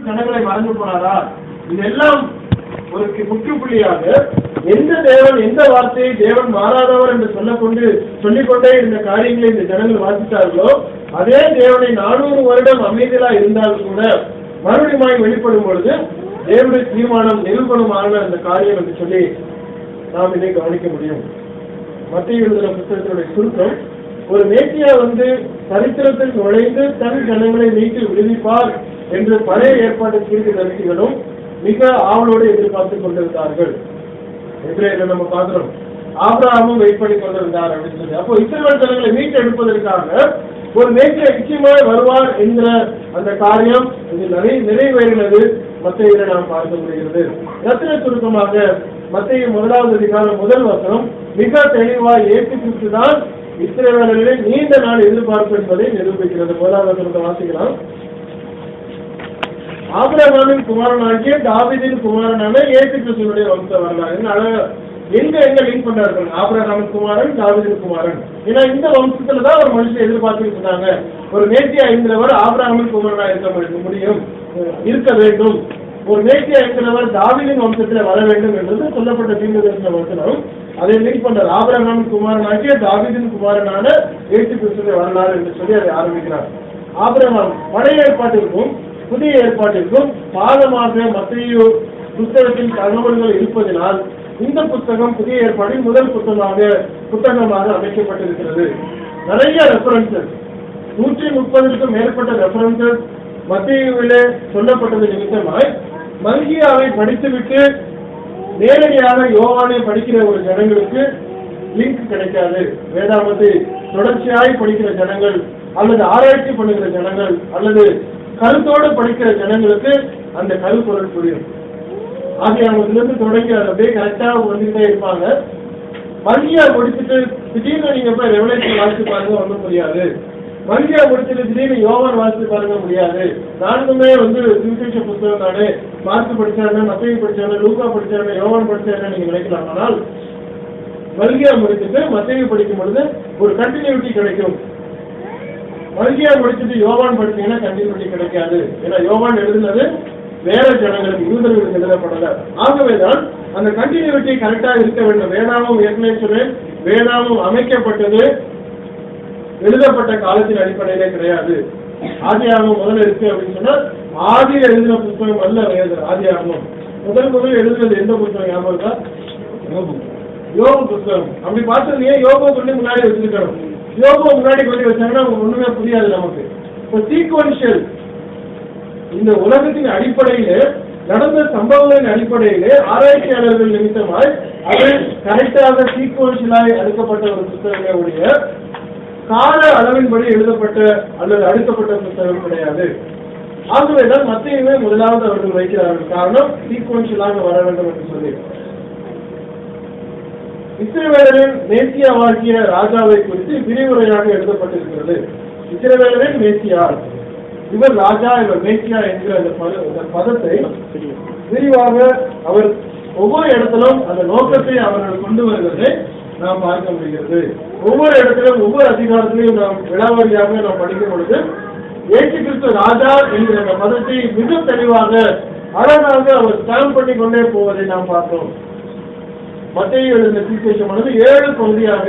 ஜனங்களை மறந்து போனாரா? இதெல்லாம் ஒரு முற்றுப்புள்ளியாக எந்த தேவன் எந்த வார்த்தையை தேவன் மாறாதவர் என்று சொல்லிக்கொண்டே இந்த காரியங்களை இந்த ஜனங்கள் வாசித்தார்களோ அதே தேவனை 400 வருடம் அமைதியா இருந்தால் கூட மறுபடியும் வெளிப்படும் பொழுது தேவனுடைய தீர்மானம் நிரூபணமான அந்த காரியம் என்று சொல்லி நாம் இதை கவனிக்க முடியும். மத்திய எழுதின புத்தகத்தினுடைய சுருக்கம், ஒரு மேசியா சரித்திரத்தில் நுழைந்து தன் ஜனங்களை மீட்டு விடுவிப்பார் என்று பழைய ஏற்பாட்டு தீர்க்கதரிசிகளும் மிக ஆவலோடு எதிர்பார்த்துக் கொண்டிருந்தார்கள். எபிரேயர்ல நம்ம பார்க்கிறோம், ஆபிரகாமும் வெயிட் பண்ணி கொண்டிருந்தார் அப்படின்னு சொல்லி. அப்போ இஸ்ரவேல் ஜனங்களை மீட்டு எடுப்பதற்காக ஒரு மேசியா நிச்சயமாக வருவார் என்ற அந்த காரியம் இது நிறைவேறினது மத்தேயுவிலே நாம் பார்க்க முடிகிறது. ரத்தின சுருக்கமாக மத்தேயு 1வது அதிகாரம் 1 வசனம் மிக தெளிவாய் இயேசு கிறிஸ்து தான் இஸ்ரவேலர்களை நீண்ட நாள் எதிர்பார்ப்பு என்பதை நிரூபிக்கிறது. 1வது வசனத்தை வாசிக்கலாம். ஆபிரகாமின் குமாரனாகிய தாவீதின் குமாரனான இயேசு கிறிஸ்துவினுடைய வம்ச வரலாறு எங்க லிங்க் பண்றாரு? ஆபிரகாமின் குமாரன், தாவீதின் குமாரன். ஏன்னா இந்த வம்சத்துலதான் ஒரு மனுஷன் எதிர்பார்த்துட்டு இருந்தாங்க. ஒரு மேசியா இருக்கிறவர் ஆபிரகாமின் குமாரனா இருக்க வேண்டும். ஒரு மேசியா இருக்கிறவர் தாவீதின் வம்சத்துல வர வேண்டும் என்றது சொல்லப்பட்ட தீர்க்கதரிசன வசனம். அதை லிங்க் பண்றார். ஆபிரகாமின் குமாரனாகிய தாவீதின் குமாரனான இயேசு கிறிஸ்துவின் வரலாறு என்று சொல்லி அதை ஆரம்பிக்கிறார். ஆபிரகாம் பழைய ஏற்பாட்டிற்கும் புதிய ஏற்பாட்டிற்கும் பாதமாக மத்தேயு புத்தகத்தின் தகவல்கள் இருப்பதனால் இந்த புத்தகம் புதிய ஏற்பாட்டின் முதல் புத்தகமாக அமைக்கப்பட்டிருக்கிறது. நிறைய ரெஃபரன்சஸ், 130க்கும் மேற்பட்ட ரெஃபரன்சஸ் மத்தேயுவிலே சொல்லப்பட்டது நிமித்தமாய் மல்கியாவை படித்துவிட்டு நேரடியாக யோவானை படிக்கிற ஒரு ஜனங்களுக்கு லிங்க் கிடைக்காது. வேதாகமத்தை தொடர்ச்சியாய் படிக்கிற ஜனங்கள் அல்லது ஆராய்ச்சி பண்ணுகிற ஜனங்கள் அல்லது கருத்தோடு படிக்கிற ஜனங்களுக்கு அந்த கருப்பொருள் புரியும். ஆகியவங்கிலிருந்து தொடங்கி அதை அப்படியே கரெக்டா வந்துகிட்டே இருப்பாங்க. மல்கியா முடிச்சுட்டு திடீர்னு நீங்க போய் ரெவலேஷன் வாசித்து பாருங்க, ஒன்றும் புரியாது. மல்கியா முடிச்சுட்டு திடீர்னு யோவான் வாசித்து பாருங்க, முடியாது. நான்குமே சுவிசேஷ புத்தகம் தானே, மார்க் படிச்சாங்க, மத்தேயு படிச்சாங்க, லூக்கா படிச்சாங்க, யோவான் படிச்சாங்க நீங்க நினைக்கலாம். ஆனால் மல்கியா முடிச்சுட்டு மத்தேயு படிக்கும் பொழுது ஒரு கண்டினியூட்டி கிடைக்கும். மல்கியா முடிச்சுட்டு யோவான் படிச்சீங்கன்னா கண்டினியூட்டி கிடைக்காது. ஏன்னா யோவான் எழுதுனது வேற ஜனங்களுக்கு, யூதர்களுக்கு எழுதப்படல. ஆகவேதான் அந்த கண்டினியூட்டி கரெக்டா இருக்க வேண்டும். வேதாகமம் ஏற்கனவே சொன்னேன், வேதாகமம் அமைக்கப்பட்டது எழுதப்பட்ட காலத்தின் அடிப்படையிலே கிடையாது. ஆதியாகமம் முதல்ல இருக்கு அப்படின்னு சொன்னா ஆதியில் எழுதின புத்தகம் அல்ல ஆதியாகமம். முதல் எழுதுனது எந்த புத்தகம் ஞாபகம் இருக்கா? யோபு புத்தகம். அப்படி பார்த்தீங்க, யோபு சொல்லி முன்னாடி வச்சிருக்கணும். யோபு முன்னாடி கொண்டு வச்சாங்கன்னா ஒண்ணுமே புரியாது நமக்கு. இப்போ சீக்வன்ஷியல், இந்த உலகத்தின் அடிப்படையிலே நடந்த சம்பவங்களின் அடிப்படையிலே ஆராய்ச்சியாளர்கள் நிமித்தமாய் அது கரெக்டாக சீக்வன்ஷியலாய் அடுக்கப்பட்ட ஒரு புத்தகங்களுடைய கால அளவின்படி எழுதப்பட்ட அல்லது அடுக்கப்பட்ட புத்தகம் கிடையாது. ஆகவேதான் மத்தேயுவை முதலாவது அவர்கள் வைக்கிறார்கள். காரணம் சீக்வன்ஷியலாக வர வேண்டும் என்று சொல்லி. இஸ்ரவேலரின் மேசியாவாகிய ராஜாவை குறித்து விரிவுரையாக எழுதப்பட்டிருக்கிறது. இஸ்ரவேலரின் மேசியா, இவர் ராஜா, இவர் மேசியா என்கிற அந்த பதத்தை விரிவாக அவர் ஒவ்வொரு இடத்திலும் அந்த நோக்கத்தை அவர்கள் கொண்டு வருவதை நாம் பார்க்க முடிகிறது. ஒவ்வொரு இடத்திலும் ஒவ்வொரு அதிகாரத்திலையும் நாம் விழாவாரியாக நாம் படிக்கும் பொழுது இயேசு கிறிஸ்து ராஜா என்கிற அந்த பதத்தை மிக தெளிவாக அழகாக அவர் ஸ்டாம்ப் பண்ணி கொண்டே போவதை நாம் பார்த்தோம். மத்தேயு எழுதின சுவிசேஷமானது 7 பகுதியாக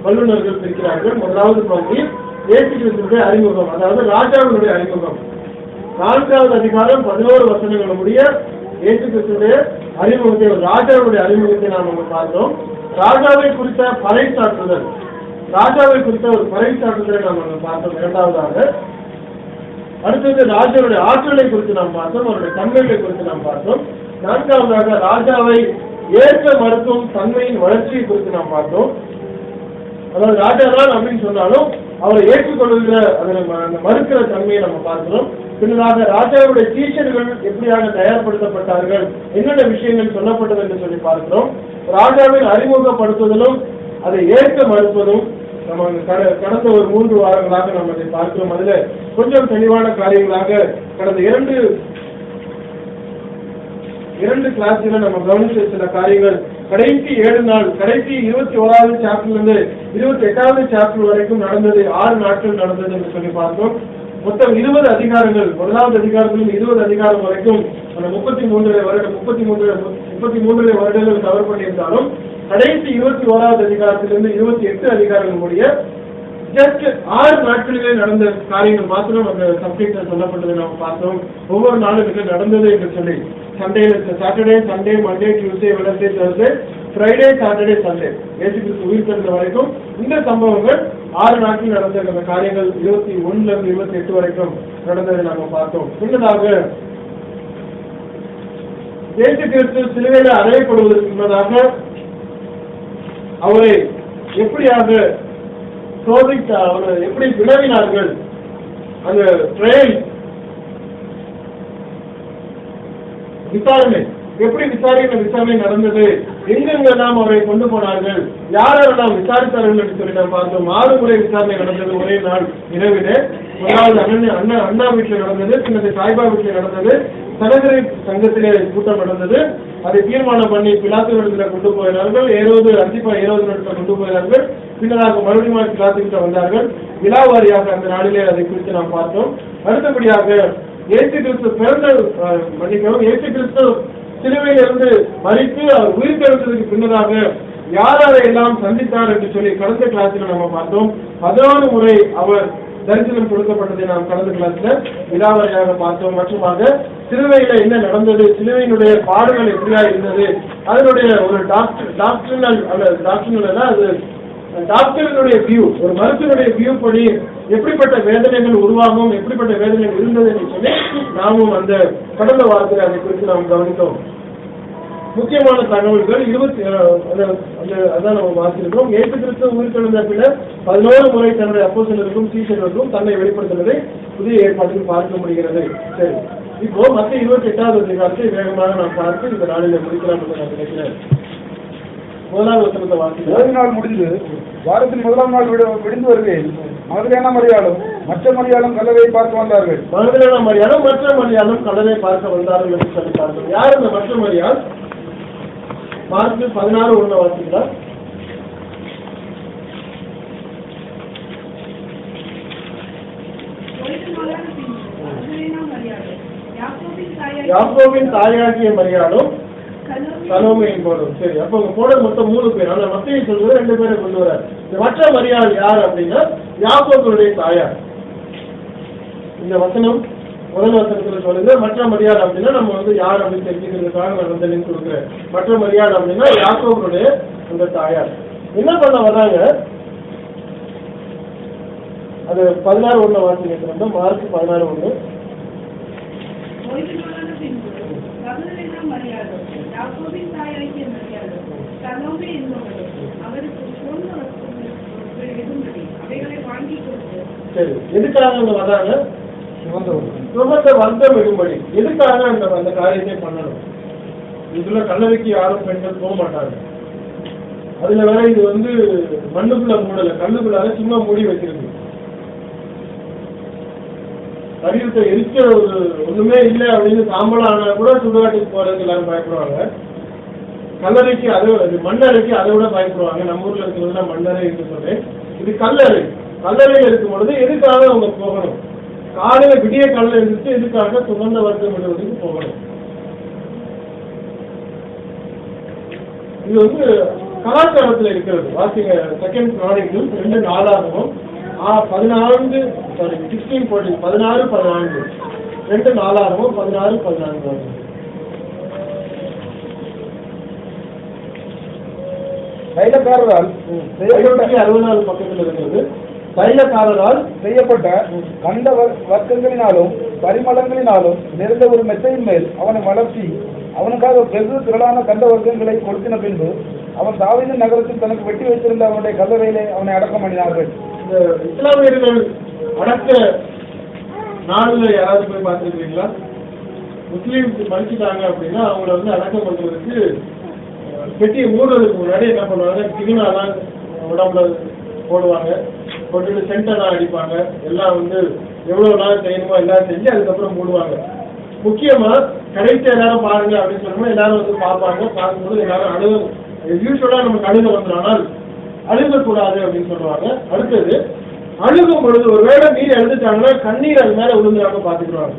வல்லுநர்கள் பிரிக்கிறார்கள். முதலாவது பகுதி இயேசு கிறிஸ்துவினுடைய அறிமுகம், அதாவது ராஜாவினுடைய அறிமுகம். 4வது அதிகாரம் 11 வசனங்களுடைய இயேசு கிறிஸ்துவினுடைய அறிமுகத்தை, ராஜாவுடைய அறிமுகத்தை நாம் பார்த்தோம். ராஜாவை குறித்த பறைசாற்றுதல், ராஜாவை குறித்த ஒரு பறைசாற்றுதலை நாம் பார்த்தோம். 2வதாக அடுத்தது ராஜாவுடைய ஆற்றலை குறித்து நாம் பார்த்தோம், அவருடைய தன்மைகளை குறித்து நாம் பார்த்தோம். 4வதாக ராஜாவை ஏற்க மறுக்கும் தன்மையின் வளர்ச்சியை குறித்து நாம் பார்த்தோம். அதாவது ராஜா தான் அப்படின்னு சொன்னாலும் அவரை ஏற்றுக்கொள்கிற அந்த மறுக்கிற தன்மையை நம்ம பார்க்கிறோம். பின்னதாக ராஜாவுடைய டீச்சர்கள் எப்படியாக தயார்படுத்தப்பட்டார்கள், என்னென்ன விஷயங்கள் சொல்லப்பட்டது என்று சொல்லி பார்க்கிறோம். ராஜாவின் அறிமுகப்படுத்துதலும் அதை ஏற்க மறுப்பதும் நம்ம கடந்த ஒரு 3 வாரங்களாக நம்ம அதை பார்க்கிறோம். அதுல கொஞ்சம் தெளிவான காரியங்களாக கடந்த இரண்டு கிளாஸ்ல நம்ம கவனிச்ச சில காரியங்கள், கடைசி 7 நாள், கடைசி 21வது சாப்டர்ல இருந்து 28வது சாப்டர் வரைக்கும் நடந்தது 6 நாட்கள் நடந்தது என்று சொல்லி பார்த்தோம். மொத்தம் 20 அதிகாரங்கள், முதலாவது அதிகாரத்திலும் 20 அதிகாரம் வரைக்கும் அந்த 33 வருடங்கள் கவர் பண்ணியிருந்தாலும் கடைசி 21வது அதிகாரத்திலிருந்து 28 அதிகாரங்கள் முடிய ஜஸ்ட் 6 நாட்களிலே நடந்த காரியங்கள் மாத்திரம் அந்த சப்ஜெக்ட்ல சொல்லப்பட்டதை நாம் பார்த்தோம். ஒவ்வொரு நாளும் இது நடந்தது என்று சொல்லி Saturday, Sunday, Monday, Tuesday, Wednesday, Thursday, Friday, Saturday, Sunday, இயேசு கிறிஸ்து உயிர் தெழுந்த வரைக்கும் இந்த சம்பவங்கள் 6 நாட்கள் நடந்த அந்த காரியங்கள் 21 இருந்து 28 வரைக்கும் நடந்ததை நாம பார்த்தோம். முன்னதாக இயேசு கிறிஸ்து சிலுவையில அறையப்படுவதற்கு முன்னதாக அவரை எப்படியாக அவரை எப்படி வினவினார்கள், அந்த ட்ரையல் விசாரணை எப்படி விசாரணை நடந்தது, எங்கெங்கெல்லாம் அவரை கொண்டு போனார்கள், யாரெல்லாம் விசாரித்தார்கள் என்று சொல்லி நாம் பார்த்தோம். 6 முறை விசாரணை நடந்தது ஒரே நாள் இரவிலே. முதலாவது அண்ணா வீட்டில் நடந்தது, பின்னது சாய்பா வீட்டில் நடந்தது, சனகரை சங்கத்திலே கூட்டம் நடந்தது. அதை தீர்மானம் பண்ணி பிலாத்து இடத்துல கொண்டு போயினார்கள். அந்திப்பா ஏரோது இடத்துல கொண்டு போயினார்கள். பின்னதாக மறுபடியும் பிலாத்து கிட்ட வந்தார்கள். விழாவாரியாக அந்த நாளிலே அதை குறித்து நாம் பார்த்தோம். அடுத்தபடியாக இயேசு கிறிஸ்து இயேசு கிறிஸ்து சிலுவையிலிருந்து மரித்து அவர் உயிர் தெழுந்ததுக்கு பின்னதாக யாரை எல்லாம் சந்தித்தார் என்று சொல்லி கடந்த கிளாஸில் நம்ம பார்த்தோம். 14 முறை அவர் தரிசனம் கொடுக்கப்பட்டதை நாம் கடந்த கிளாஸ்ல விழாவாரியாக பார்த்தோம். மற்றுமாக சிலுவையில என்ன நடந்தது, சிலுவையினுடைய பாடுகள் எப்படியா இருந்தது, அதனுடைய ஒரு டாக்டரினுடைய வியூ, ஒரு மருத்துவனுடைய வியூ படி எப்படிப்பட்ட வேதனைகள் உருவாகும், எப்படிப்பட்ட வேதனைகள் இருந்தது என்று சொல்லி நாமும் அந்த கடந்த வாரத்தில் அதை குறித்து நாம் கவனித்தோம். முக்கியமான தகவல்கள் அதான் நம்ம வாசிக்கிறோம். இயேசு கிறிஸ்து உயிர் தெழுந்த பின்னர் 11 முறை தன்னுடைய அப்போஸ்தலருக்கும் சீஷர்களுக்கும் தன்னை வெளிப்படுத்தினதை புதிய ஏற்பாட்டில் பார்க்க முடிகிறது. சரி, இப்போ மத்திய 28வது அதிகாரத்தை வேகமாக நாம் பார்த்து இந்த நாளில் முடிக்கலாம் என்று நான் நினைக்கிறேன். முதலாவது வசனத்தை வாசிக்கிறேன். 7 நாள் முடிந்து வாரத்தின் 1ஆம் நாள் விடுந்து வருவேன். மகதலேனா மரியாளும் மற்ற மரியாளும் கல்லறை பார்க்க வந்தார்கள். மகதலேனா மரியாளும் மற்ற மரியாளும் கல்லறை பார்க்க வந்தார்கள் என்று சொல்லி பார்த்தோம். யார் இந்த மற்ற மரியாள்? மார்க் 16:1 வாசிக்கலாம். யாக்கோபின் தாயாகிய மரியாளும் சலோமே என்பவரும். சரி, அப்ப போட மொத்தம் 3 பேர். அந்த மத்தியை சொல்வது 2 பேரை கொண்டு வர. மற்ற மரியாள் யார் அப்படின்னா யாக்கோபுடைய தாயார். இந்த வசனம் முதல் வசனத்துல சொல்லுங்க. மற்ற மரியாதை அப்படின்னா நம்ம யார் அப்படின்னு தெரிஞ்சுக்கிறதுக்காக நான் வந்து லிங்க் கொடுக்குறேன். மற்ற மரியாதை அப்படின்னா யாக்கோபுடைய அந்த தாயார். என்ன பண்ண வர்றாங்க, அது 16:1 வாசிக்கிறோம். மார்க் 16:1. சரி, எதுக்காக அங்க வர்றாங்க? சுமந்த வர்க்கம் விடும்படி. எதுக்காக அந்த காரியத்தை பண்ணணும்? இதுல கல்லறைக்கு யாரும் பெண்கள் போக மாட்டாங்க. அதுல வேற இது மண்ணுக்குள்ள மூடல, கல்லுக்குள்ளார சும்மா மூடி வச்சிருக்கு. சரீரத்தை எரிச்ச ஒண்ணுமே இல்லை அப்படின்னு சாம்பலம் ஆனா கூட சுடுகாட்டுக்கு போறதுக்கு எல்லாரும் பயப்படுவாங்க. கல்லறைக்கு மண்ணறைக்கு அதை விட பயப்படுவாங்க. நம்ம ஊர்ல இருக்கிறதுனா மண்ணறை என்று சொல்றேன். இது கல்லறை. கல்லறையில் இருக்கும் பொழுது எதுக்காக அவங்க போகணும்? காலையில விடிய காலையில இருந்துச்சு எதுக்காக சுகந்த வர்க்கம் விடுவதற்கு போகணும்? இது கலாச்சாரத்துல இருக்கிறது. வாசிங்க 2 Chronicles 2:4 16 14 2:4 16-14. தைலக்காரரால் 64 பக்கத்தில் இருக்கிறது. தைலக்காரரால் செய்யப்பட்ட கண்ட வர்க்கங்களினாலும் பரிமளங்களினாலும் நிறைந்த ஒரு மெத்தையின் மேல் அவனை வளர்த்தி அவனுக்காக வெகு திரளான கண்ட வர்க்கங்களை கொடுத்தின பின்பு அவன் தாவீது நகரத்தில் தனக்கு வெட்டி வைத்திருந்த அவனுடைய கல்லறையிலே அவனை அடக்கம் பண்ணினார்கள். இந்த இஸ்லாமியர்கள் அடக்க நாடுல யாராவது போய் பார்த்துருக்கீங்களா? முஸ்லீம்ஸ் மதிச்சுட்டாங்க அப்படின்னா அவங்கள அடக்கம் பண்றதுக்கு பெட்டியை மூடுறதுக்கு முன்னாடி என்ன பண்ணுவாங்க, கிருமினாலாம் உடம்புல போடுவாங்க, போட்டுட்டு சென்டெல்லாம் அடிப்பாங்க. எல்லாம் எவ்வளவு நாள் செய்யணுமோ எல்லாம் செஞ்சு அதுக்கப்புறம் மூடுவாங்க. முக்கியமா கடைசி எல்லாரும் பாருங்க அப்படின்னு சொன்னோம்னா எல்லாரும் பார்ப்பாங்க. பார்க்கும்போது எல்லாரும் யூஸ்வலா நமக்கு அழுக வந்துடும், ஆனால் அழுகக்கூடாது அப்படின்னு சொல்லுவாங்க. அடுத்தது அழுகும் பொழுது ஒருவேளை நீர் எழுந்துட்டாங்கன்னா கண்ணீர் அது மேல விழுந்துடாம பாத்துக்கிறாங்க.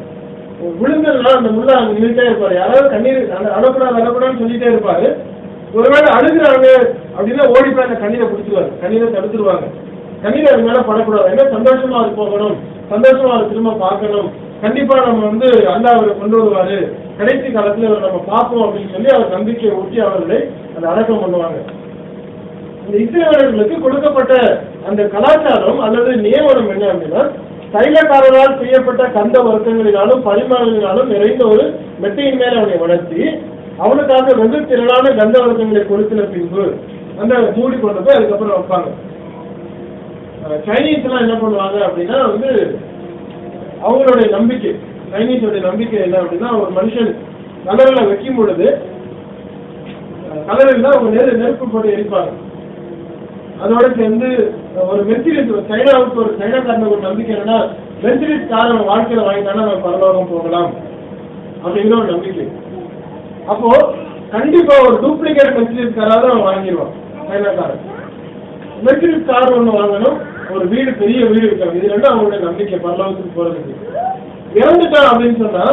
விழுந்ததுனா அந்த முள்ள அங்க நின்றுட்டே இருப்பாரு. யாராவது கண்ணீர் அழக்கூடாது அழக்கூடாதுன்னு சொல்லிட்டே இருப்பாரு. ஒருவேளை அழுகுறாங்க அப்படின்னா ஓடி போய் அந்த கண்ணீரை பிடிச்சிருவாரு, கண்ணீரை தடுத்துருவாங்க. கண்ணீர் அது மேல படக்கூடாது. ஏன்னா சந்தோஷமா அது போகணும், சந்தோஷமா அதை திரும்ப பார்க்கணும், கண்டிப்பா நம்ம அல்லா அவரை கொண்டு வருவாரு, கடைசி காலத்துல நம்ம பார்ப்போம் அப்படின்னு சொல்லி அவர் நம்பிக்கையை ஊட்டி அவர்களை அதை அடக்கம் பண்ணுவாங்க. இந்த இஸ்ரவேலர்களுக்கு கொடுக்கப்பட்ட அந்த கலாச்சாரம் அல்லது நியமனம் என்ன அப்படின்னா, தைலக்காரரால் செய்யப்பட்ட கந்த வர்க்கங்களினாலும் பரிமாணங்களினாலும் நிறைந்த ஒரு மெத்தையின் மேல அவனை வளர்த்தி அவனுக்காக வெகு திரளான கந்த வர்க்கங்களை கொடுத்தின பின்பு அந்த மூடி கொண்டு போய் அதுக்கப்புறம் வைப்பாங்க. சைனீஸ் எல்லாம் என்ன பண்ணுவாங்க அப்படின்னா அவங்களுடைய நம்பிக்கை, சைனீஸோடைய நம்பிக்கை என்ன அப்படின்னா, ஒரு மனுஷன் கலரில் வைக்கும் பொழுது கலரில் தான் அவங்க நெருப்பு போட்டு எரிப்பாங்க. அதோட சேர்ந்து ஒரு மெர்சிடிஸ், சைனாவுக்கு ஒரு சைனாக்காரனுக்கு ஒரு நம்பிக்கை என்னன்னா, மெர்சிடிஸ் கார் அவன் வாழ்க்கையில வாங்கிட்டானா அவன் பரலோகம் போகலாம் அப்படிங்கிற ஒரு நம்பிக்கை. அப்போ கண்டிப்பா ஒரு டூப்ளிகேட் மெர்சிடிஸ் காராவது அவன் வாங்கிடுவான் சைனாக்காரன். மெர்சிடிஸ் கார் ஒன்று வாங்கணும், ஒரு வீடு, பெரிய வீடு இருக்காங்க. இது ரெண்டும் அவங்களுடைய நம்பிக்கை பரலோகத்துக்கு போறதுக்கு. இறந்துட்டான் அப்படின்னு சொன்னா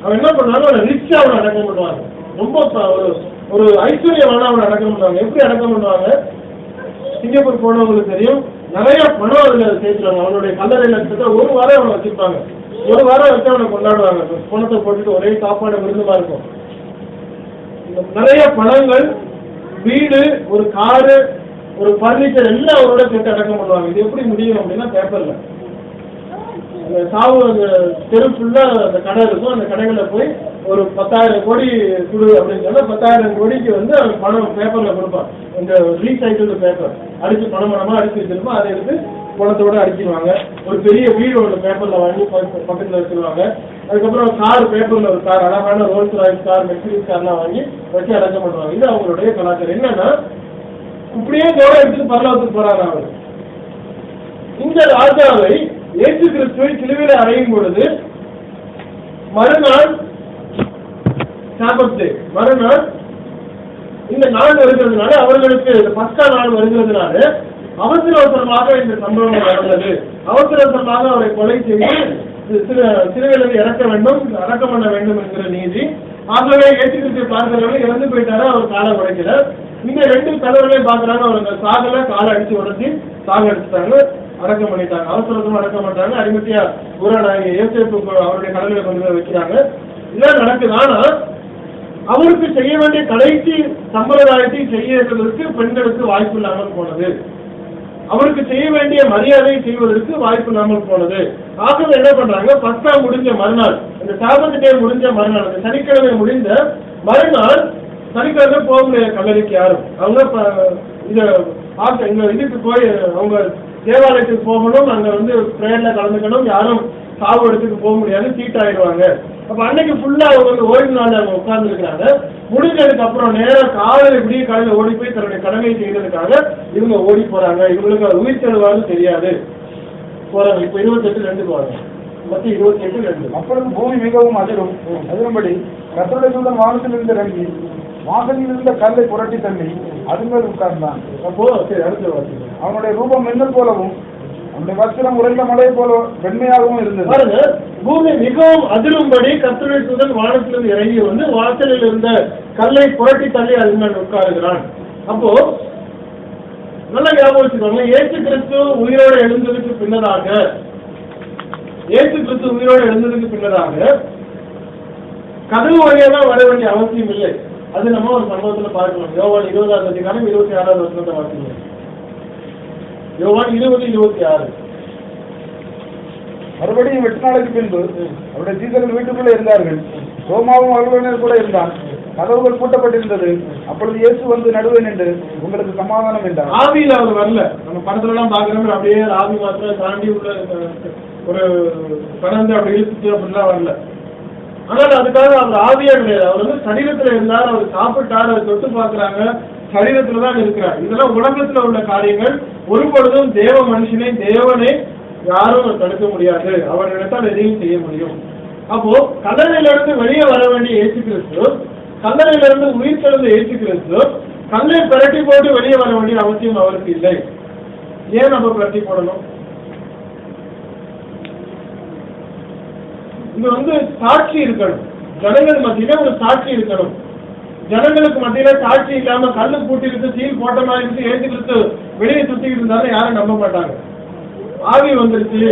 அவன் என்ன பண்ணுவாங்க, அவனை ரிச்சா அவனை அடக்கம் பண்ணுவாங்க. ரொம்ப ஒரு ஐஸ்வர்யமான அவனை அடக்கம் பண்ணுவாங்க. எப்படி அடக்கம் பண்ணுவாங்க? சிங்கப்பூர் போனவங்களுக்கு தெரியும், நிறைய பணம் அதுல சேர்த்துருவாங்க. அவனுடைய கல்லறையில இருக்கிறத ஒரு வாரம் அவனை வச்சிருப்பாங்க. ஒரு வாரம் வச்சு அவனை கொண்டாடுவாங்க. பணத்தை போட்டுட்டு ஒரே சாப்பாடு விருந்தமா இருக்கும். நிறைய பணங்கள், வீடு, ஒரு காரு, ஒரு பர்னிச்சர் எல்லாம் அவரோட சேர்த்து அடக்கம் பண்ணுவாங்க. இது எப்படி முடியும் அப்படின்னா, பேப்பர்ல சாவு அந்த தெரு ஃபுல்லா அந்த கடை இருக்கும். அந்த கடைகளில் போய் ஒரு 10,000 கோடி கொடு அப்படின்னு சொன்னா 10,000 கோடிக்கு அவன் பணம் பேப்பர்ல கொடுப்பான். இந்த ரீசைக்கிள் பேப்பர் அடிச்சு பணமா அடிச்சு வச்சிருப்போம். அதை எடுத்து பணத்தோட அடிச்சிருவாங்க. ஒரு பெரிய வீடு ஒன்று பேப்பர்ல வாங்கி பக்கத்துல வச்சிருவாங்க. அதுக்கப்புறம் கார், பேப்பர்ல ஒரு கார், அழகான ரோல்ஸ் ராய்ஸ் கார், மெர்சிடிஸ் கார்லாம் வாங்கி வச்சு அடக்கம் பண்ணுவாங்க. இது அவங்களுடைய கலாச்சாரம். என்னன்னா, இப்படியே தோட எடுத்துட்டு பரலோகத்துக்கு போறாங்க அவர். இந்த ராஜாவை இயேசு கிறிஸ்துவை சிலுவையில அறையும் பொழுது மறுநாள் சாபத்து, மறுநாள் இந்த நாள் வருகிறதுனால, அவர்களுக்கு பஸ்கா நாள் வருகிறதுனால அவசர அவசரமாக இந்த சம்பவம் நடந்தது. அவசர அவசரமாக அவரை கொலை செய்து சிலுவையிலிருந்து இறக்க வேண்டும், அடக்கம் பண்ண வேண்டும் என்கிற நீதி. ஆகவே இயேசு கிறிஸ்துவை பார்க்கிறவர்கள் இறந்து போயிட்டாரு, அவர் காலை உடைக்கல. இந்த 2 தலைவர்களையும் பார்க்கறாங்க, அவங்க சாகல, காலை அடிச்சு உடச்சி சாக அடிச்சுட்டாங்க, அடக்கம் பண்ணிட்டாங்க. அவசரமா அடக்கம் பண்றாங்க. அடிமத்தியா ஊரானாகிய யோசேப்பு அவருடைய கடலில கொண்டு போய் வைக்கிறாங்க. இதெல்லாம் நடக்குது. ஆனா அவருக்கு செய்ய வேண்டிய கடைசி சம்பிரதாயத்தை செய்யறதுக்கு பெண்களுக்கு வாய்ப்பு இல்லாமல் போனது. அவருக்கு செய்ய வேண்டிய மரியாதை செய்வதற்கு வாய்ப்பு இல்லாமல் போனது. ஆகவே என்ன பண்றாங்க, பஸ்கா முடிஞ்ச மறுநாள், இந்த சாபத்து டே முடிஞ்ச மறுநாள், இந்த சனிக்கிழமை முடிந்த மறுநாள், சனிக்கிழமை போக முடியாது கல்லறைக்கு யாரும். அவங்க இதுக்கு போய் அவங்க தேவாலயத்துக்கு போகணும், அங்க பிரேயர்ல கலந்துக்கணும், யாரும் சாவு இடத்துக்கு போக முடியாது, சீட் ஆயிடுவாங்க. அப்ப அன்னைக்கு ஃபுல்லா அவங்க ஓய்வு நாள் அவங்க உட்கார்ந்து இருக்கிறாங்க. முடிஞ்சதுக்கு அப்புறம் நேரம் காலையில விடிய காலையில ஓடி போய் தன்னுடைய கடமையை செய்யறதுக்காக இவங்க ஓடி போறாங்க. இவங்களுக்கு உயிர் தருவான்னு தெரியாது போறாங்க. இப்ப 28:2 போறாங்க. மொத்தம் 28:2. அப்பொழுது பூமி மிகவும் அதிரும்படி கர்த்தருடைய தூதன் வானத்திலிருந்து இறங்கி வாசலில் இருந்த கல்லை புரட்டி தள்ளி அது மேல் உட்கார்ந்தான். அப்போ சரி, அடுத்த வாசி. அவனுடைய ரூபம் மின்னல் போலவும் அவனுடைய வஸ்திரம் உறைந்த மலை போல வெண்மையாகவும் இருந்தது. பாருங்க, பூமி மிகவும் அதிரும்படி கர்த்தருடைய தூதன் வானத்திலிருந்து இறங்கி வாசலில் இருந்த கல்லை புரட்டி தள்ளி அது மேல் உட்காருகிறான். அப்போ நல்லா ஞாபகம் வச்சுக்கோங்க, இயேசு கிறிஸ்து உயிரோடு எழுந்ததுக்கு பின்னதாக, இயேசு கிறிஸ்து உயிரோடு எழுந்ததுக்கு பின்னதாக கதவு வழியா தான் வர வேண்டிய அவசியம் இல்லை. அது நம்ம ஒரு சம்பவத்துல பார்க்கணும். யோவான் 20ஆம் அதிகாரம் 26ஆவது வசனத்தை வாசிங்க. யோவான் 20:26. மறுபடியும் 8 நாளைக்கு பின்பு அவருடைய சீடர்கள் வீட்டுக்குள்ளே இருந்தார்கள். ரோமாவும் அவர்களுடன் கூட இருந்தான். கதவுகள் பூட்டப்பட்டிருந்தது. அப்பொழுது இயேசு வந்து நடுவே நின்று உங்களுக்கு சமாதானம் என்றார். ஆவியில் அவர் வரல. நம்ம படத்துல எல்லாம் பாக்குறோம், அப்படியே ஆவி மாத்திரம் தாண்டி உள்ள ஒரு கடந்து அப்படி இழுத்து அப்படிலாம் வரல. ஆனால் அதுக்காக அவர் ஆவியா கிடையாது. அவர் சரீரத்துல இருந்தார், அவர் சாப்பிட்டார், அவர் தொட்டு பார்க்கிறாங்க, சரீரத்துலதான் இருக்கிறார். இதெல்லாம் உலகத்துல உள்ள காரியங்கள். ஒரு பொழுதும் தேவ மனுஷனை, தேவனை யாரும் தடுக்க முடியாது. அவர் நினைத்தால் எதையும் செய்ய முடியும். அப்போ கல்லறையிலிருந்து வெளியே வர வேண்டிய இயேசு கிறிஸ்து, கல்லறையிலிருந்து உயிர் தெழுந்த இயேசு கிறிஸ்து கல்லை பிரட்டி போட்டு வெளியே வர வேண்டிய அவசியம் அவருக்கு இல்லை. ஏன் நம்ம பிரட்டி போடணும்? இங்க வந்து சாட்சி இருக்கணும், ஜனங்கள் மத்தியில ஒரு சாட்சி இருக்கணும். ஜனங்களுக்கு மத்தியில சாட்சி இல்லாம கல்லு பூட்டிக்கிட்டு சீல் போட்ட மாதிரி இருந்து ஏற்றுக்கிட்டு வெளியே சுத்திக்கிட்டு இருந்தாலும் யாரும் நம்ப மாட்டாங்க. ஆவி வந்துருச்சு,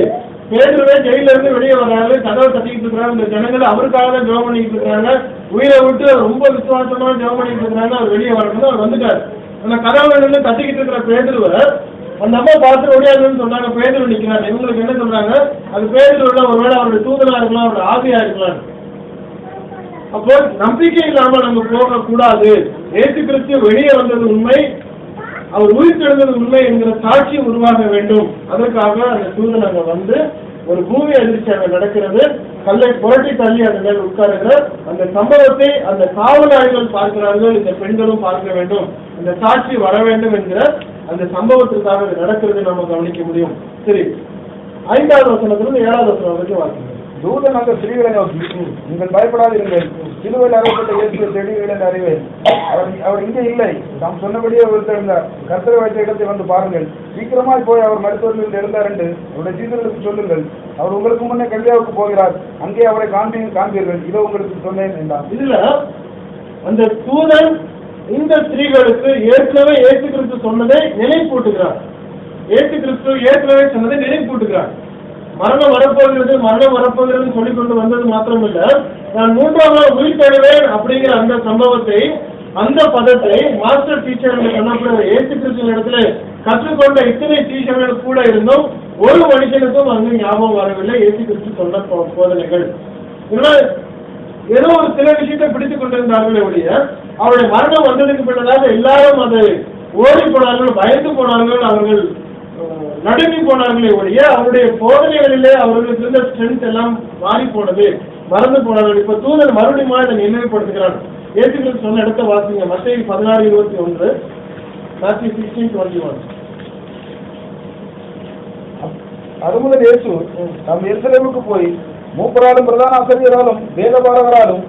பேதுருவே ஜெயில இருந்து வெளியே வர்றாரு, கதவை தட்டிக்கிட்டு இருக்கிறாங்க, இந்த ஜனங்கள் அவருக்காக தான் ஜெபம் பண்ணிக்கிட்டு இருக்காங்க, உயிரை விட்டு ரொம்ப விசுவாசமா ஜெபம் பண்ணிக்கிட்டு இருக்கிறாங்க, அவர் வெளியே வரணும். அவர் வந்துட்டார். அந்த கதவை நின்று தட்டிக்கிட்டு இருக்கிற பேதுருவை அந்த அம்மா பார்த்து ஒடியாதுன்னு சொன்னாங்க. பேதுரு நிற்கிறாங்க. இவங்களுக்கு என்ன சொல்றாங்க, அது பேதுருல ஒருவேளை அவருடைய தூதனா இருக்கலாம், அவருடைய ஆவியா இருக்கலாம். அப்போ நம்பிக்கை இல்லாம நம்ம போக கூடாது. இயேசு கிறிஸ்து வெளியே வந்தது உண்மை, அவர் உயிர்த்தெழுந்தது உண்மை என்கிற சாட்சி உருவாக வேண்டும். அதற்காக அந்த தூதன் அங்க வந்து ஒரு பூமி அதிர்ச்சி அங்க நடக்கிறது, கல்லை புரட்டி தள்ளி அந்த மேல் உட்காருகிற அந்த சம்பவத்தை அந்த காவலாளிகள் பார்க்கிறார்கள், இந்த பெண்களும் பார்க்க வேண்டும், இந்த சாட்சி வர வேண்டும் என்கிற அந்த சம்பவத்திற்காக இது நடக்கிறது நம்ம கவனிக்க முடியும். சரி, 5வது வசனத்திலிருந்து 7வது வசனம் வரைக்கும் வாசிங்க. தூதன் அந்த ஸ்திரீகளை நோக்கி, நீங்கள் பயப்படாதீர்கள், சிலுவையில் அறையப்பட்ட இயேசுவை தேடுகிறீர்கள் என்று அறிவேன். அவர் இங்கே இல்லை, தாம் சொன்னபடியே உயிர்த்தெழுந்தார். கர்த்தரை வைத்த இடத்தை வந்து பாருங்கள். சீக்கிரமாய் போய் அவர் மருத்துவரிலிருந்து எழுந்தார் என்று அவருடைய சீடர்களுக்கு சொல்லுங்கள். அவர் உங்களுக்கு முன்னே கல்யாவுக்கு போகிறார், அங்கே அவரை காண்பீர்கள். இதோ உங்களுக்கு சொன்னேன் என்றார். இதுல அந்த தூதன் இந்த ஸ்திரீகளுக்கு ஏற்கனவே இயேசு கிறிஸ்து சொன்னதை நினைப்பூட்டுகிறார். இயேசு கிறிஸ்து ஏற்கனவே சொன்னதை நினைப்பூட்டுகிறார். மரணம் வரப்போகிறது சொல்லிக் கொண்டு வந்தது மாத்திரமில்ல, நான் 3ஆம் நாள் உயிர் தருவேன் அப்படிங்கிற அந்த சம்பவத்தை, அந்த பதத்தை மாஸ்டர் டீச்சர் சொன்னப்படுற இயேசு கிறிஸ்துவின் இடத்துல கற்றுக்கொண்ட இத்தனை டீச்சர்கள் கூட இருந்தும் ஒரு மனுஷனுக்கும் அங்கு ஞாபகம் வரவில்லை இயேசு கிறிஸ்து சொன்ன போதனைகள். ஏதோ ஒரு சில விஷயத்தை பிடித்துக் கொண்டிருந்தார்களே ஒழிய, அவருடைய மரணம் வந்ததுக்கு பின்னதாக எல்லாரும் அதை ஓடி போனார்கள், பயந்து போனார்கள், அவர்கள் நடுங்கி போனார்களே ஒழிய அவருடைய போதனைகளிலே அவர்களுக்கு இருந்த ஸ்ட்ரென்த் எல்லாம் மாறி போனது, மறந்து போனார்கள். இப்ப தூதன் மறுபடியும் அதை நினைவுபடுத்துகிறான். இயேசு கிறிஸ்து சொன்ன இடத்தை வாசிங்க, மத்தேயு 16:21, Matthew 16:21. அதுமுதல் இயேசு நாம் எருசலேமுக்கு போய் மூப்பராலும் பிரதான ஆசிரியராலும் வேதபாரகராலும்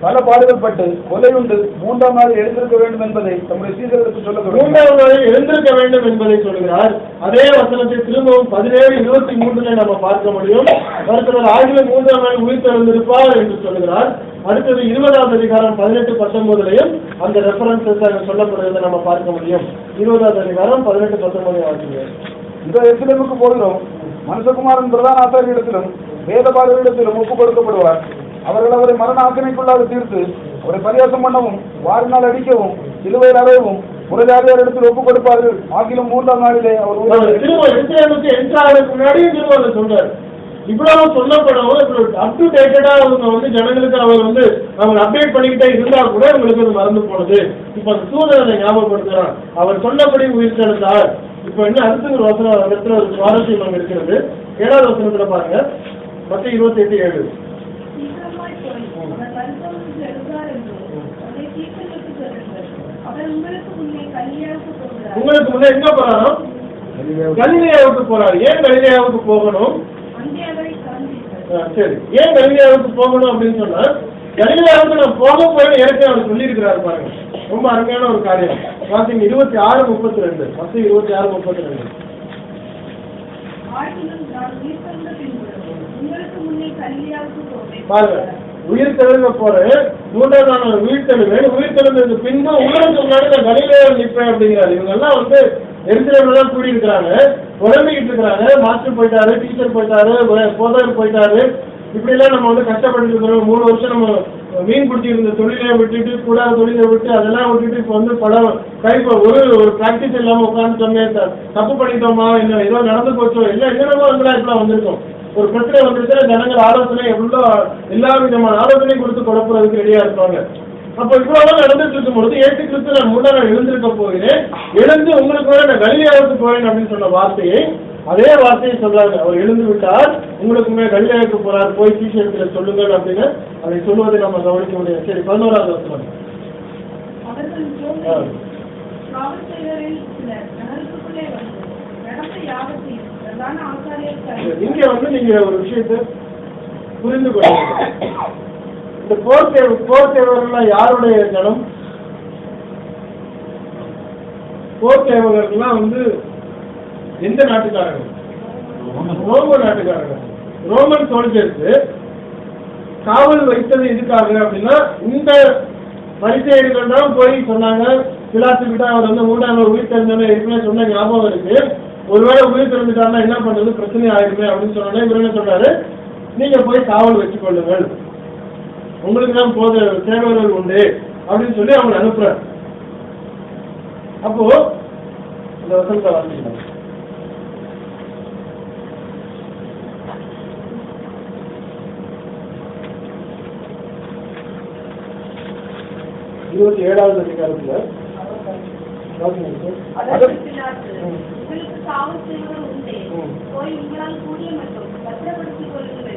பல பாடுகள் பட்டு கொலையுண்டு 3ஆம் நாளில் எழுந்திருக்க வேண்டும் என்பதை தம்முடைய சீடர்களுக்கு சொல்ல 3ஆம் நாளில் எழுந்திருக்க வேண்டும் என்பதை சொல்கிறார். அதே வசனத்தை திரும்பவும் 17:23 நம்ம பார்க்க முடியும். அடுத்தது ஆகிய 3ஆம் நாளில் உயிர்த்தெழுந்திருப்பார் என்று சொல்கிறார். அடுத்தது 20வது அதிகாரம் 18-19 அந்த ரெஃபரன்சஸ் சொல்லப்படுவதை நம்ம பார்க்க முடியும். 20வது அதிகாரம் 18-19 வாசிங்க. இந்த எருசலேமுக்கு போகிறோம், மனுஷகுமாரன் பிரதான ஆசாரியரிடத்திலும் வேதபாரகரிடத்திலும் ஒப்புக் கொடுக்கப்படுவார். அவர்கள் அவரை மரண ஆக்கினைக்குள்ளாக தீர்த்து அவரை பரியாசம் பண்ணவும், வாரினால் அடிக்கவும், சிலுவையில் அறையவும் புறஜாதியார் இடத்தில் ஒப்புக் கொடுப்பார்கள். ஆகிலும் 3ஆம் நாளிலே அவர் முன்னாடி சொல்றாரு. இவ்வளவு சொல்லப்படவும் அப் டு டேட்டடா அவங்க வந்து ஜனங்களுக்கு அவங்க அப்டேட் பண்ணிக்கிட்டே இருந்தா கூட உங்களுக்கு அது மறந்து போனது. இப்ப அந்த சூதனை ஞாபகப்படுத்துறான். அவர் சொன்னபடி உயிர்த்தெழுந்தார். இப்ப என்ன அடுத்த ஒரு வசனத்துல ஒரு சுவாரஸ்யம் இருக்கிறது. 7வது வசனத்துல பாருங்க, மத்தேயு 28:7. உங்களுக்கு முன்னே எங்க போறாரோ? கலிலேயாவுக்கு போறாரு. ஏன் கலிலேயாவுக்கு போகணும்? சரி, ஏன் கலிலேயாவுக்கு போகணும் அப்படின்னு சொன்னா, கலிலேயாவுக்கு நான் போய் ஏற்கனவே அவர் சொல்லி இருக்கிறாரு பாருங்க. ரொம்ப அருமையான ஒரு காரியம். வாசிங்க 26:32. மத்தேயு 26:32. பாருங்க, உயிர் தெழுந்த போறேன், 3ஆம் நாள் உயிர் தெழுவேன், உயிர் தெழுந்ததுக்கு பின்பு உங்களுக்கு முன்னாடி நான் கலிலேயாவில் நிற்பேன் அப்படிங்கிறாரு. இவங்க எல்லாம் வந்து எருசலேம்ல தான் கூடி இருக்கிறாங்க, உடம்பிக்கிட்டு இருக்கிறாங்க. மாஸ்டர் போயிட்டாரு, டீச்சர் போயிட்டாரு, போதகர் போயிட்டாரு. இப்படி எல்லாம் நம்ம வந்து கஷ்டப்பட்டு இருக்கிறோம். 3 வருஷம் நம்ம மீன் பிடிச்சி இருந்த தொழிலை விட்டுட்டு, கூடாத தொழிலை விட்டு, அதெல்லாம் விட்டுட்டு இப்ப வந்து படம் ஒரு பிராக்டிஸ் இல்லாம உட்காந்து சொன்னேன், தப்பு பண்ணிட்டோமா, என்ன ஏதோ நடந்து போச்சோ, எல்லாம் என்னென்னமோ இப்பெல்லாம் வந்திருக்கோம். ஒரு பிரச்சனை வந்துருச்சுன்னா ஜனங்கள் ஆலோசனை எவ்வளோ எல்லா விதமான ஆலோசனையும் கொடுத்து குழப்பறதுக்கு ரெடியா இருப்பாங்க. அப்ப இவ்வளவு நடந்துட்டு இருக்கும் பொழுது இயேசு கிறிஸ்து நான் முன்னாடி எழுந்திருக்க போகிறேன், எழுந்து உங்களுக்கு மேல நான் கலிலேயாவுக்கு போறேன் அப்படின்னு சொன்ன வார்த்தையை, அதே வார்த்தையை சொல்றாங்க. அவர் எழுந்து விட்டார், உங்களுக்கு மேல கலிலேயாவுக்கு போறார், போய் சீஷர்களை சொல்லுங்கள் அப்படின்னு அதை சொல்வதை நம்ம கவனிக்க முடியும். சரி, 11வது வசனம். இங்க வந்து நீங்க ஒரு விஷயத்தை புரிந்து கொள்ளுங்க. இந்த போர் சேவகர்கள் யாருடைய ஜனம்? போர் சேவகர்கள்லாம் வந்து எந்த நாட்டுக்காரங்க? ரோமன் நாட்டுக்காரங்க. ரோமன் சோல்ஜர்ஸ் காவல் வைத்தது எதுக்காக அப்படின்னா, இந்த பரிசேயர்கள் தான் போய் சொன்னாங்க, பிலாத்துக்கிட்ட அவர் வந்து 3ஆம் நாள் உயிர் தெரிஞ்சோன்னு ஏற்கனவே சொன்ன ஞாபகம் இருக்கு. ஒருவேளை உயிர் தெரிஞ்சுட்டாருன்னா என்ன பண்றது, பிரச்சனை ஆயிடுமே அப்படின்னு சொன்னோன்னே இவர் என்ன சொல்றாரு, நீங்க போய் காவல் வச்சு கொள்ளுங்கள், உங்களுக்கு தான் போத சேவகர்கள் உண்டு அப்படின்னு சொல்லி அவங்க அனுப்புறாரு. அப்போ அந்த வசனத்தை வாசிக்கலாம். 27வது அதிகாரத்துல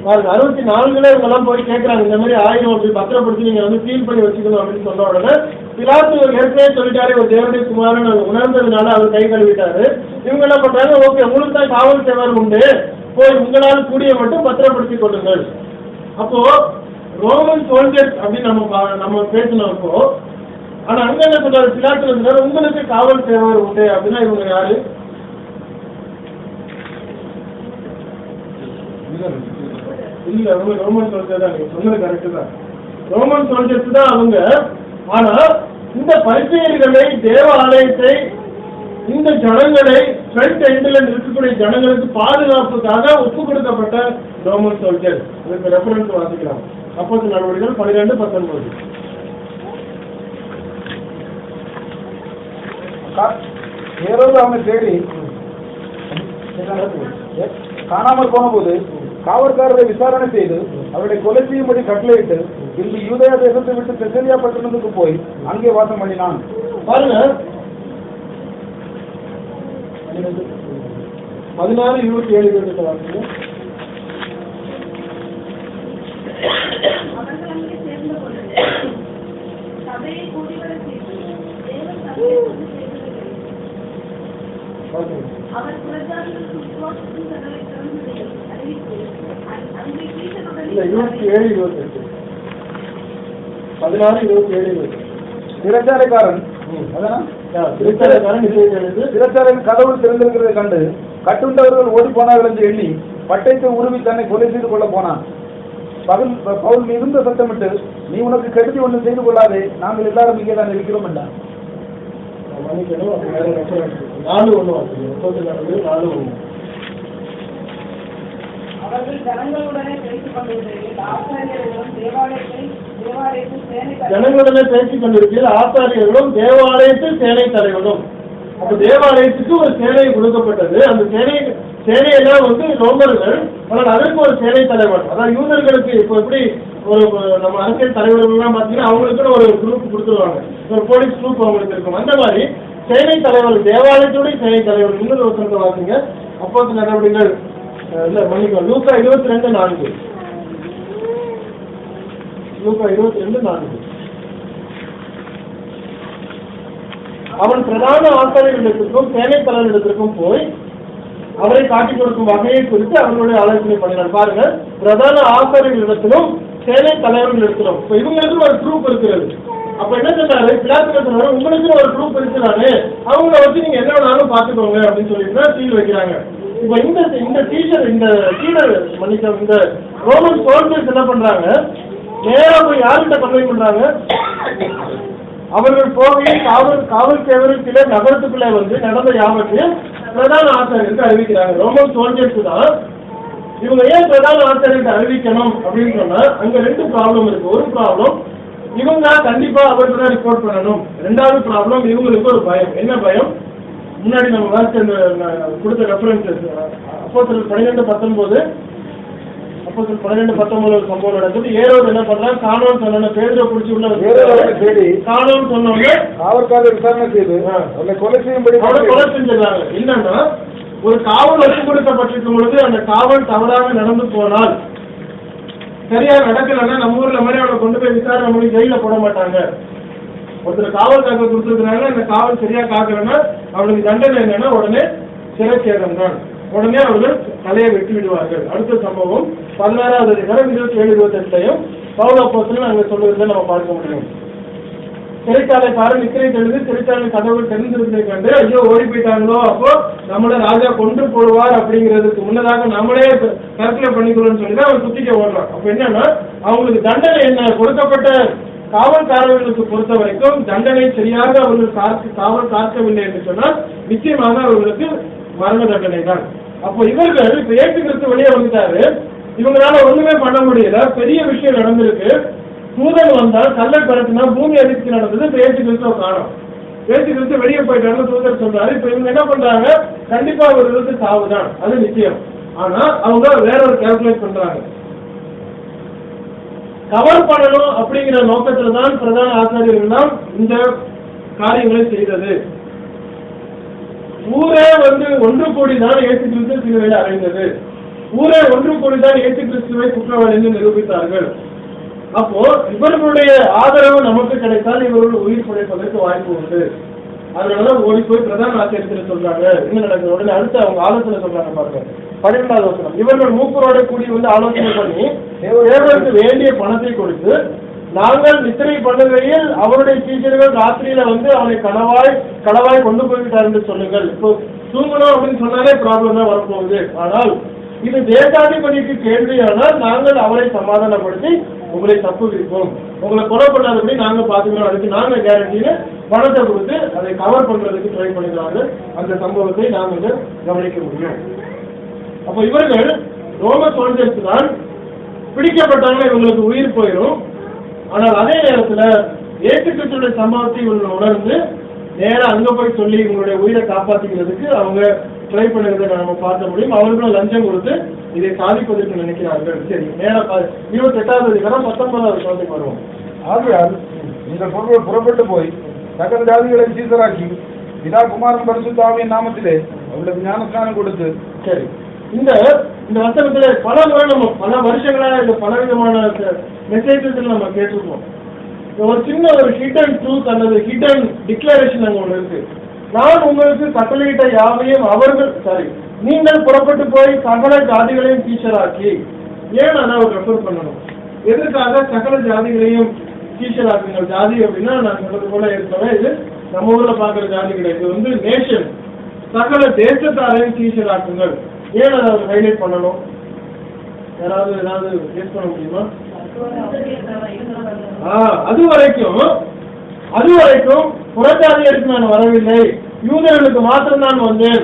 பாருங்க, 64 இவங்கெல்லாம் போய் கேட்கறாங்க, இந்த மாதிரி 1000 அப்படி பத்திரப்படுத்தி நீங்க வந்து சீல் பண்ணி வச்சுக்கணும் அப்படின்னு சொன்ன உடனே பிலாத்து ஏற்கனவே சொல்லிட்டாரு, ஒரு தேவனுடைய குமாரன் உணர்ந்ததுனால அவர் கை கழுவிட்டாரு. இவங்க என்ன பண்றாங்க, ஓகே உங்களுக்கு தான் காவல் சேவர் உண்டு, போய் உங்களால் கூடிய மட்டும் பத்திரப்படுத்தி கொள்ளுங்கள். அப்போ ரோமன் சோல்ஜர்ஸ் அப்படின்னு நம்ம பேசினப்போ, ஆனா அங்க என்ன சொல்றாரு, பிலாத்து சொல்றாரு உங்களுக்கு காவல் சேவர் உண்டு அப்படின்னா இவங்க யாரு? இல்ல, அவங்க ரோமன் சோல்ஜர் தான். நீங்க சொன்னது கரெக்ட் தான், ரோமன் சோல்ஜர்ஸ் தான் அவங்க. ஆனா இந்த பரிசேயர்களை, தேவ ஆலயத்தை, இந்த ஜனங்களை, ஃப்ரண்ட் எண்டில் இருக்கக்கூடிய ஜனங்களுக்கு பாதுகாப்புக்காக ஒப்பு கொடுக்கப்பட்ட ரோமன் சோல்ஜர். இதுக்கு ரெஃபரன்ஸ் வாசிக்கலாம். அப்போஸ்தலர் நடவடிக்கைகள் 12:19. ஏரோது அவனை தேடி காணாமல் போன போது காவல்காரரை விசாரணை செய்து அவருடைய கொலை செய்யும்படி கட்டளையிட்டு பின்பு யூதேயா தேசத்தை விட்டு தெசலியா பட்டணத்துக்கு போய் அங்கே வாசம் பண்ணினான். பாருங்க, 16:27 வாசிங்க. சிறைச்சாலைக்காரன் கதவு திறந்திருக்கிறதை கண்டு கட்டுண்டவர்கள் ஓடி போனார்கள் என்று எண்ணி பட்டயத்தை உருவி தன்னை கொலை செய்து கொள்ள போனான். பவுல் மிகுந்த சத்தமிட்டு, நீ உனக்கு கெடுதி ஒன்றும் செய்து கொள்ளாதே, நாங்கள் எல்லாரும் இங்கே தான் இருக்கிறோம் என்றான். ஜனங்களுடனே பேசிக் கொண்டிருக்கையில் ஆசாரியர்களும் தேவாலயத்தில் சேனை தலைவரும். அப்ப தேவாலயத்துக்கு ஒரு சேனை கொடுக்கப்பட்டது. அந்த சேனையெல்லாம் வந்து ரோமர்கள், ஆனால் அதற்கு ஒரு சேனை தலைவர். அதாவது யூதர்களுக்கு இப்போ எப்படி ஒரு நம்ம அரசியல் தலைவர்கள்லாம் பார்த்தீங்கன்னா அவங்களுக்குன்னு ஒரு குரூப் கொடுத்துருவாங்க, ஒரு போலீஸ் குரூப் அவங்களுக்கு இருக்கும். அந்த மாதிரி சேனை தலைவர், தேவாலயத்துடைய சேனை தலைவர். இன்னொரு வசனத்தை வாசிங்க. அப்போஸ்தலர் நடவடிக்கைகள் லூக்கா 22:4. லூக்கா 22:4. அவன் பிரதான ஆசாரியர்களிடத்திற்கும் சேனை தலைவரிடத்திற்கும் போய் அவரை காட்டிக் கொடுக்கும் வகையை குறித்து அவர்களுடைய ஆலோசனை பண்ணினார். பாருங்க, பிரதான ஆசாரியர்களிடத்திலும் சேனை தலைவர்களிடத்திலும் இப்ப இவங்களுக்கு ஒரு குரூப் இருக்கிறது. அப்ப என்ன சொன்னாரு, பிலாத்து சொன்னாரு, உங்களுக்கு ஒரு குரூப் இருக்கிறாரு, அவங்கள வச்சு நீங்க என்ன வேணாலும் பாத்துக்கோங்க அப்படின்னு சொல்லிட்டு சீல் வைக்கிறாங்க. இப்ப இந்த டீச்சர், இந்த ரோமன் சோல்ஜர்ஸ் என்ன பண்றாங்க, நேரா போய் யார்கிட்ட கம்ப்ளைண்ட் பண்றாங்க, அவர்கள் போகவே காவல் சேவர்கள் சிலர் நகரத்துக்குள்ளே வந்து நடந்த யாவற்றையும் பிரதான ஆசாரியருக்கு அறிவிக்கிறாங்க. ரோமன் சோல்ஜர்ஸ் தான். இவங்க ஏன் பிரதான ஆசாரியருக்கு அறிவிக்கணும் அப்படின்னு சொன்னா, அங்க 2 ப்ராப்ளம் இருக்கு. ஒரு ப்ராப்ளம், இவங்க கண்டிப்பா அவருக்கு தான் ரிப்போர்ட் பண்ணணும். 2வது ப்ராப்ளம், இவங்களுக்கு ஒரு பயம். என்ன பயம்? முன்னாடி நம்ம வாசிச்ச கொடுத்த ரெஃபரன்சஸ், அப்போஸ்தலர் 12:19 சம்பவம் நடக்குது. ஏரோது என்ன பண்றாங்க, காணோன்னு சொன்ன பேதுரை பிடிச்சி உள்ள தேடி காணோன்னு சொன்னோம்னா காவல்காரர் விசாரணை செய்து அவனை கொலை செய்யும்படி கொலை செஞ்சிடறாங்க. என்னன்னா, ஒரு காவல் ஒப்பு கொடுக்கப்பட்டிருக்கும் பொழுது அந்த காவல் தவறாக நடந்து போனால், சரியா நடக்கலன்னா நம்ம ஊர்ல மாதிரி அவனை கொண்டு போய் விசாரணை பண்ணி ஜெயில போட மாட்டாங்க. ஒருத்தர் காவல் காக்க கொடுத்துருக்காங்க, அந்த காவல் சரியா காக்கலன்னா அவனுக்கு தண்டனை என்னன்னா உடனே சிறைச்சேதம் தான். உடனே அவர்கள் தலையை வெட்டி விடுவார்கள். அடுத்த சம்பவம் 16வது அதிகாரம் 27-28 பவுல் அப்போஸ்தலன் அங்க சொல்லுவதை நம்ம பார்க்க முடியும். சிறைச்சாலை பாரு நித்திரை தெளிந்து சிறைச்சாலை கதவுகள் தெரிந்திருந்ததை கண்டு ஐயோ ஓடி போயிட்டாங்களோ, அப்போ நம்மள ராஜா கொன்று போடுவார் அப்படிங்கிறதுக்கு முன்னதாக நம்மளே கல்குலேட் பண்ணிக்கணும்னு சொல்லி தான் அவன் சுத்திக்க ஓடுறான். அப்ப என்னன்னா அவங்களுக்கு தண்டனை என்ன, கொடுக்கப்பட்ட காவல்காரர்களுக்கு பொறுத்த வரைக்கும் தண்டனை சரியாக அவர்கள் காவல் காக்கவில்லை என்று சொன்னால் நிச்சயமாக அவர்களுக்கு மரண தண்டனை தான். அப்போ இவர்கள் இப்ப ஏற்று கிறிஸ்து வெளியே வந்துட்டாரு, இவங்களால ஒண்ணுமே பண்ண முடியல, பெரிய விஷயம் நடந்திருக்கு. தூதன் வந்தால் கல்லை பரத்தினா பூமி அதிர்ச்சி நடந்தது. இப்ப ஏற்று கிறிஸ்துவ காணும், ஏற்று கிறிஸ்து வெளியே போயிட்டாரு தூதர் சொல்றாரு. இப்ப இவங்க என்ன பண்றாங்க, கண்டிப்பா அவர்களுக்கு சாவுதான், அது நிச்சயம். ஆனா அவங்க வேற ஒரு கால்குலேட் பண்றாங்க, கவர் பண்ணணும் அப்படிங்கிற நோக்கத்துல தான் பிரதான ஆசாரியர்கள் தான் இந்த காரியங்களை செய்தது. ஊரே ஒன்று கூடிதான் இயேசு கிறிஸ்து சிலுவையில் அறைந்தது. ஊரே ஒன்று கூடிதான் இயேசு கிறிஸ்துவை குற்றவாளி என்று நிரூபித்தார்கள். அப்போ இவர்களுடைய ஆதரவு நமக்கு கிடைத்தால் இவர்கள் உயிர் பிழைப்பதற்கு வாய்ப்பு உண்டு. அதனாலதான் ஓடி போய் பிரதான ஆசிரியர்கள் சொல்றாங்க என்ன நடக்குது. உடனே அடுத்து அவங்க ஆலோசனை சொல்றாங்க பாருங்க, 12வது வசனம். இவர்கள் மூப்பரோட கூடி ஆலோசனை பண்ணி தேவனுக்கு வேண்டிய பணத்தை கொடுத்து, நாங்கள் நித்திரை பண்ணுகையில் அவருடைய சீஷர்கள் ராத்திரியில அவனை களவாய் கொண்டு போய்விட்டார் என்று சொல்லுங்கள். இப்போ தூங்கணும் அப்படின்னு சொன்னாலே ப்ராப்ளம் தான் வரப்போகுது. ஆனால் இது தேசாதிபதிக்கு கேள்வியானால் நாங்கள் அவரை சமாதானப்படுத்தி உங்களை தப்பு விரிப்போம், உங்களை கொலை பண்ணாதபடி நாங்க பாத்துக்கிறோம், அதுக்கு நாங்க கேரண்டின்னு பணத்தை கொடுத்து அதை கவர் பண்றதுக்கு ட்ரை பண்ணுகிறார்கள். அந்த சம்பவத்தை நாங்கள் கவனிக்க முடியும். அப்ப இவர்கள் ரோம சோல்ஜர்ஸ் தான் பிடிக்கப்பட்டாங்க, இவங்களுக்கு உயிர் போயிடும். ஆனால் அதே நேரத்துல ஏற்று கிறிஸ்துடைய சம்பவத்தை இவங்க உணர்ந்து நேரம் அங்க போய் சொல்லி இவங்களுடைய உயிரை காப்பாற்றிக்கிறதுக்கு அவங்க ட்ரை பண்ணுறதை நம்ம பார்க்க முடியும். அவர்களும் லஞ்சம் கொடுத்து இதை சாதிப்பதற்கு நினைக்கிறார்கள். சரி, நேரம் 28வது அதிகாரம் 19வது வசனத்துக்கு வருவோம். ஆகையால் நீங்கள் புறப்பட்டு போய் சகல ஜாதிகளை சீசராக்கி பிதா குமாரன் பரிசுத்த ஆவியின் நாமத்திலே அவர்களுக்கு ஞானஸ்நானம் கொடுத்து. சரி, இந்த வசனத்துல பல முறை நம்ம பல வருஷங்களா இந்த பலவிதமான மெசேஜஸ் நம்ம கேட்டிருக்கோம். ஒரு சின்ன ஒரு ஹிடன் ட்ரூத் அல்லது ஹிடன் டிக்ளரேஷன் அங்க ஒன்று இருக்கு. நான் உங்களுக்கு கட்டளையிட்ட யாவையும் நீங்கள் புறப்பட்டு போய் சகல ஜாதிகளையும் டீச்சராக்கி. ஏன் அதை அவர் ரெஃபர் பண்ணணும், எதற்காக சகல ஜாதிகளையும் டீச்சராக்குங்கள்? ஜாதி அப்படின்னா நான் சொல்றது போல ஏற்கனவே இது நம்ம ஊர்ல பாக்குற ஜாதி கிடையாது, இது நேஷன், சகல தேசத்தாரையும் டீச்சராக்குங்கள். ஏன் அதை அவர் ஹைலைட் பண்ணணும்? ஏதாவது கேஸ் பண்ண முடியுமா? அது வரைக்கும் புறஜாதியருக்கு நான் வரவில்லை, யூதர்களுக்கு மாத்திரம் நான் வந்தேன்,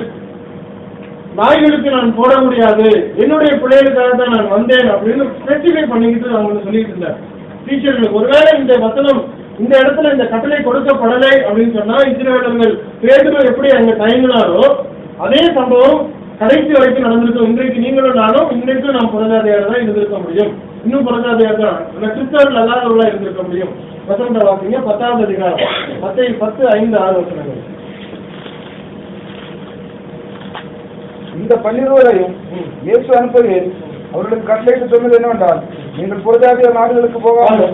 நாய்களுக்கு நான் போட முடியாது, என்னுடைய பிள்ளைகளுக்காக தான் நான் வந்தேன் அப்படின்னு ஸ்பெசிஃபை பண்ணிக்கிட்டு அவங்க சொல்லிட்டு இருந்தார் டீச்சர்களுக்கு. ஒருவேளை இந்த வசனம் இந்த இடத்துல இந்த கட்டளை கொடுக்கப்படலை அப்படின்னு சொன்னா இஸ்ரவேலர்கள் பேதுரு எப்படி அங்க தயங்கினாரோ அதே சம்பவம் கடைசி வரைக்கும் நடந்திருக்கும். இன்றைக்கு நீங்களும் நானும் இன்றைக்கும் நாம் புறஜாதியாக தான் இருந்திருக்க முடியும், இன்னும் புறஜாதியாக தான் கிறிஸ்தவர்கள் அல்லாதவர்களா இருந்திருக்க முடியும். வசனத்தை வாசிங்க, 10வது அதிகாரம், 10:5-6 வசனங்கள். இந்த 12 இயேசு அனுப்புகையில் அவர்களுக்கு கட்டளையிட்டு சொன்னது என்னவென்றால், நீங்கள் புறஜாதிய நாடுகளுக்கு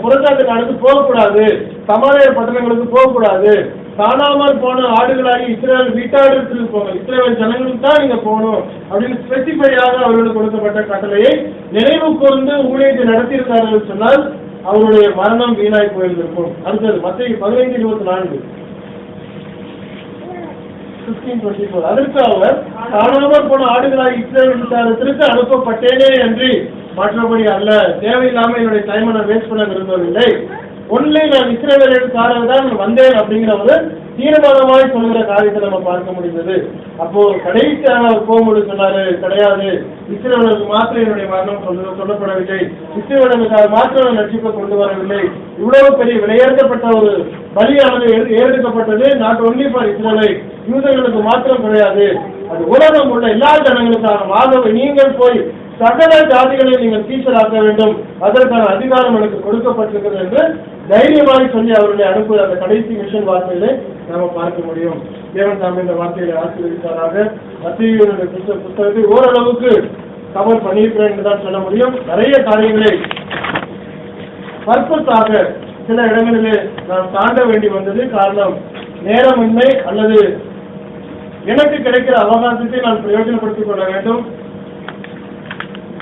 புறஜாதி நாடுக்கு போகக்கூடாது, சமாதாய பட்டணங்களுக்கு போகக்கூடாது, காணாமல் போன ஆடுகளாகி இஸ்ரேல் வீட்டாடுக்கு போங்க, இஸ்ரேல் ஜனங்களுக்கு தான் நீங்க போகணும் அப்படின்னு ஸ்பெசிஃபையாக அவர்களுக்கு கொடுக்கப்பட்ட கட்டளையை நினைவு கூர்ந்து ஊழியத்தை நடத்தியிருந்தார்கள் சொன்னால் அவருடைய மரணம் வீணாய் போயிருந்திருக்கும். அடுத்தது மத்திய 15:24 15:24. அதற்கு அவர் காணாமல் போன ஆடுகளாகி இஸ்ரேல் விசாரத்திற்கு அனுப்பப்பட்டேனே என்று மற்றபடி அல்ல, தேவையில்லாம என்னுடைய டைமை நான் வேஸ்ட் பண்ண விரும்பவில்லை, ஒன்லி நான் இஸ்ரவேலுக்காக தான் வந்தேன் அப்படிங்கிற ஒரு தீர்மானமாய் சொல்கிற காரியத்தை நம்ம பார்க்க முடிந்தது. அப்போ கடைசியாக அவர் போகும்போது சொன்னாரு, கிடையாது, இஸ்ரவேலுக்கு மாத்திரம் என்னுடைய மரணம் சொல்லப்படவில்லை, இஸ்ரவேலுக்காக மாத்திரம் ரட்சிப்பை கொண்டு வரவில்லை, இவ்வளவு பெரிய விலையேற்றப்பட்ட ஒரு பலியானது ஏறெடுக்கப்பட்டது நாட் ஒன்லி ஃபார் இஸ்ரவேலை, யூதர்களுக்கு மாத்திரம் கிடையாது, அது உலகம் உள்ள எல்லா ஜனங்களுக்காக. ஆகவே நீங்கள் போய் சகல ஜாதிகளை நீங்கள் டீச்சராக்க வேண்டும், அதற்கான அதிகாரம் எனக்கு கொடுக்கப்பட்டிருக்கிறது என்று தைரியமாக சொல்லி அவர்களை அனுப்புகிற அந்த கடைசி மிஷன் வார்த்தைகளை நாம பார்க்க முடியும். தேவன் தாம் இந்த வார்த்தைகளை ஆசீர்வதித்தாராக. மத்தேயுவினுடைய புத்தகத்தை ஓரளவுக்கு கவர் பண்ணியிருக்கிறேன் என்றுதான் சொல்ல முடியும். நிறைய காரியங்களை பர்பஸாக சில இடங்களிலே நாம் தாண்ட வேண்டி வந்தது. காரணம் நேரமின்மை அல்லது எனக்கு கிடைக்கிற அவகாசத்தை நான் பிரயோஜனப்படுத்திக் கொள்ள வேண்டும்.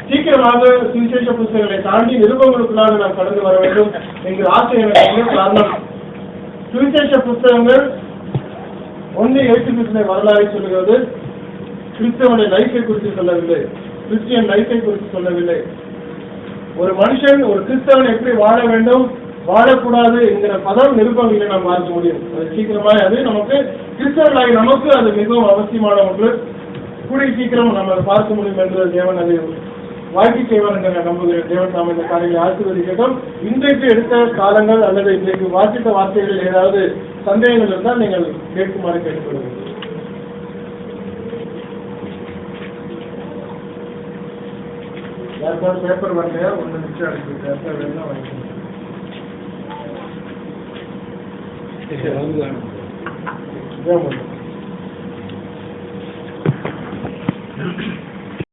சீக்கிரமாக சுவிசேஷ புத்தகங்களை தாண்டி நிருபங்களுக்குள்ளாக நாம் கடந்து வர வேண்டும் என்கிற ஆசை எனக்கு. காரணம் சுவிசேஷ புத்தகங்கள் ஒன்று இயேசு கிறிஸ்துவின் வரலாறை சொல்லுகிறது, கிறிஸ்தவனுடைய லைஃபை குறித்து சொல்லவில்லை, கிறிஸ்டியன் லைஃபை குறித்து சொல்லவில்லை. ஒரு மனுஷன் ஒரு கிறிஸ்தவன் எப்படி வாழ வேண்டும் வாழக்கூடாது என்கிற பதம் நிருபங்களை நாம் பார்க்க முடியும். அது சீக்கிரமாக அது நமக்கு கிறிஸ்தவர்களாகி நமக்கு அது மிகவும் அவசியமான ஒன்று. கூடிய சீக்கிரம் நம்ம அதை பார்க்க முடியும் என்று தேவன் அதை வாழ்க்கை செய்வார் என்று நான் நம்புகிறேன். தேவன் நாம் இந்த காலையில் ஆசீர்வதிக்கட்டும். இன்றைக்கு எடுத்த காலங்கள் அல்லது இன்றைக்கு வாசித்த வார்த்தைகளில் ஏதாவது சந்தேகங்கள் இருந்தால் நீங்கள் கேட்குமாறு கேட்டுக்கொள்ளுங்கள். யாருக்காவது பேப்பர் வரலையா? 1 நிமிஷம் அனுப்பிட்டு வேணா வாங்கிக்கணும்.